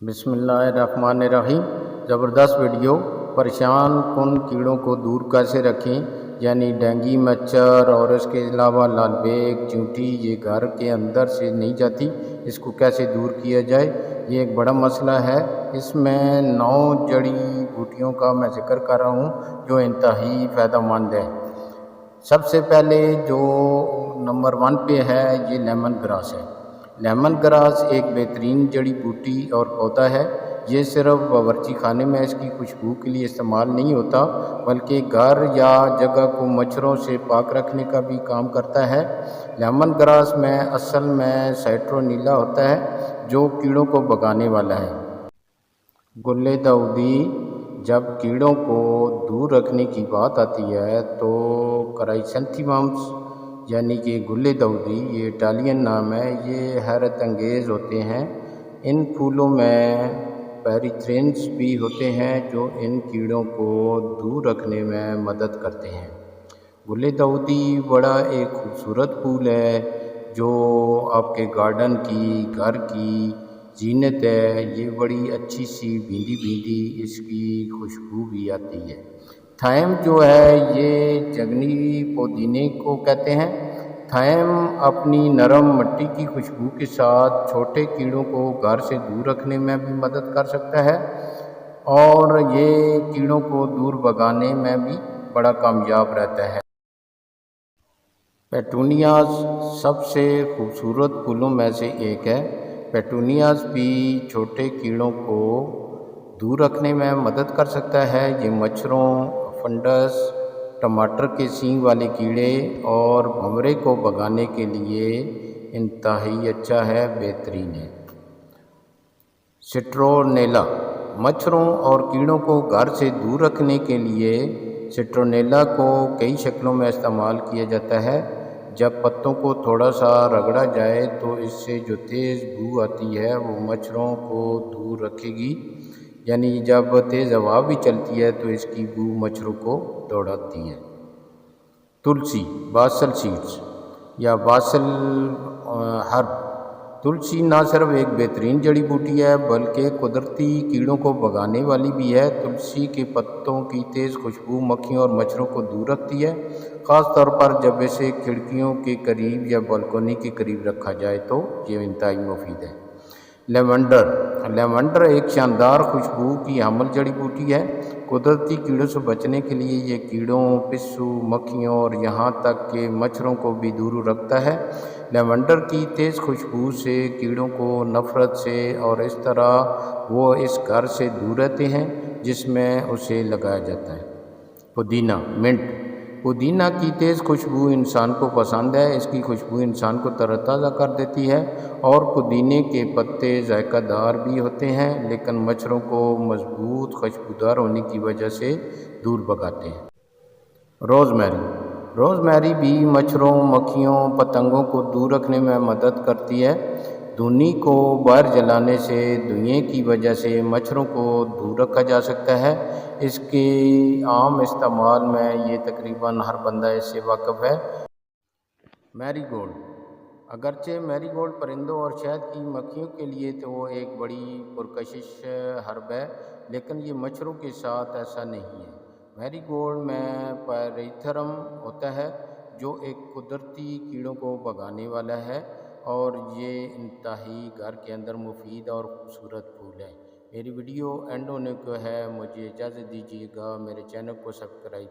بسم اللہ الرحمن الرحیم۔ زبردست ویڈیو۔ پریشان کن کیڑوں کو دور کیسے رکھیں، یعنی ڈینگی مچھر اور اس کے علاوہ لال بیگ چیونٹی، یہ گھر کے اندر سے نہیں جاتی، اس کو کیسے دور کیا جائے، یہ ایک بڑا مسئلہ ہے۔ اس میں 9 جڑی بوٹیوں کا میں ذکر کر رہا ہوں جو انتہائی فائدہ مند ہے۔ سب سے پہلے جو نمبر 1 پہ ہے یہ لیمن گراس ہے۔ لیمن گراس ایک بہترین جڑی بوٹی اور پودا ہے۔ یہ صرف باورچی خانے میں اس کی خوشبو کے لیے استعمال نہیں ہوتا، بلکہ گھر یا جگہ کو مچھروں سے پاک رکھنے کا بھی کام کرتا ہے۔ لیمن گراس میں اصل میں سائٹرونیلا ہوتا ہے جو کیڑوں کو بھگانے والا ہے۔ گل داؤدی۔ جب کیڑوں کو دور رکھنے کی بات آتی ہے تو کرائسنتھیممز یعنی کہ گل داؤدی، یہ اٹالین نام ہے، یہ حیرت انگیز ہوتے ہیں۔ ان پھولوں میں پیریتھرینز بھی ہوتے ہیں جو ان کیڑوں کو دور رکھنے میں مدد کرتے ہیں۔ گل داؤدی بڑا ایک خوبصورت پھول ہے جو آپ کے گارڈن کی، گھر کی زینت ہے۔ یہ بڑی اچھی سی بھیندی بھیندی اس کی خوشبو بھی آتی ہے۔ تھائم جو ہے یہ جنگلی پودینے کو کہتے ہیں۔ تھائم اپنی نرم مٹی کی خوشبو کے ساتھ چھوٹے کیڑوں کو گھر سے دور رکھنے میں بھی مدد کر سکتا ہے اور یہ کیڑوں کو دور بھگانے میں بھی بڑا کامیاب رہتا ہے۔ پیٹونیاز سب سے خوبصورت پھولوں میں سے ایک ہے۔ پیٹونیاز بھی چھوٹے کیڑوں کو دور رکھنے میں مدد کر سکتا ہے۔ یہ مچھروں، فنگس، ٹماٹر کے سینگ والے کیڑے اور بھنورے کو بھگانے کے لیے انتہائی اچھا ہے، بہترین ہے۔ سٹرونیلا۔ مچھروں اور کیڑوں کو گھر سے دور رکھنے کے لیے سٹرونیلا کو کئی شکلوں میں استعمال کیا جاتا ہے۔ جب پتوں کو تھوڑا سا رگڑا جائے تو اس سے جو تیز بو آتی ہے وہ مچھروں کو دور رکھے گی، یعنی جب تیز ہوا بھی چلتی ہے تو اس کی بو مچھروں کو دوڑاتی ہے۔ تلسی، باسل سیڈز یا باسل ہرب۔ تلسی نہ صرف ایک بہترین جڑی بوٹی ہے بلکہ قدرتی کیڑوں کو بھگانے والی بھی ہے۔ تلسی کے پتوں کی تیز خوشبو مکھیوں اور مچھروں کو دور رکھتی ہے، خاص طور پر جب اسے کھڑکیوں کے قریب یا بالکونی کے قریب رکھا جائے تو یہ انتہائی مفید ہے۔ لیونڈر۔ لیونڈر ایک شاندار خوشبو کی حامل جڑی بوٹی ہے۔ قدرتی کیڑوں سے بچنے کے لیے یہ کیڑوں، پسو، مکھیوں اور یہاں تک کہ مچھروں کو بھی دور رکھتا ہے۔ لیونڈر کی تیز خوشبو سے کیڑوں کو نفرت سے اور اس طرح وہ اس گھر سے دور رہتے ہیں جس میں اسے لگایا جاتا ہے۔ پودینہ، منٹ۔ پودینہ کی تیز خوشبو انسان کو پسند ہے۔ اس کی خوشبو انسان کو تر و تازہ کر دیتی ہے اور پودینے کے پتے ذائقہ دار بھی ہوتے ہیں لیکن مچھروں کو مضبوط خوشبودار ہونے کی وجہ سے دور بھگاتے ہیں۔ روزمیری۔ روزمیری بھی مچھروں، مکھیوں، پتنگوں کو دور رکھنے میں مدد کرتی ہے۔ دھونی کو باہر جلانے سے دھوئیں کی وجہ سے مچھروں کو دور رکھا جا سکتا ہے۔ اس کے عام استعمال میں یہ تقریباً ہر بندہ اس سے واقف ہے۔ میری گولڈ۔ اگرچہ میری گولڈ پرندوں اور شہد کی مکھیوں کے لیے تو وہ ایک بڑی پرکشش ہرب ہے، لیکن یہ مچھروں کے ساتھ ایسا نہیں ہے۔ میری گولڈ میں پیریتھرم ہوتا ہے جو ایک قدرتی کیڑوں کو بھگانے والا ہے اور یہ انتہائی گھر کے اندر مفید اور خوبصورت پھول ہے۔ میری ویڈیو اینڈ ہونے کو ہے، مجھے اجازت دیجیے گا، میرے چینل کو سبسکرائب کریں۔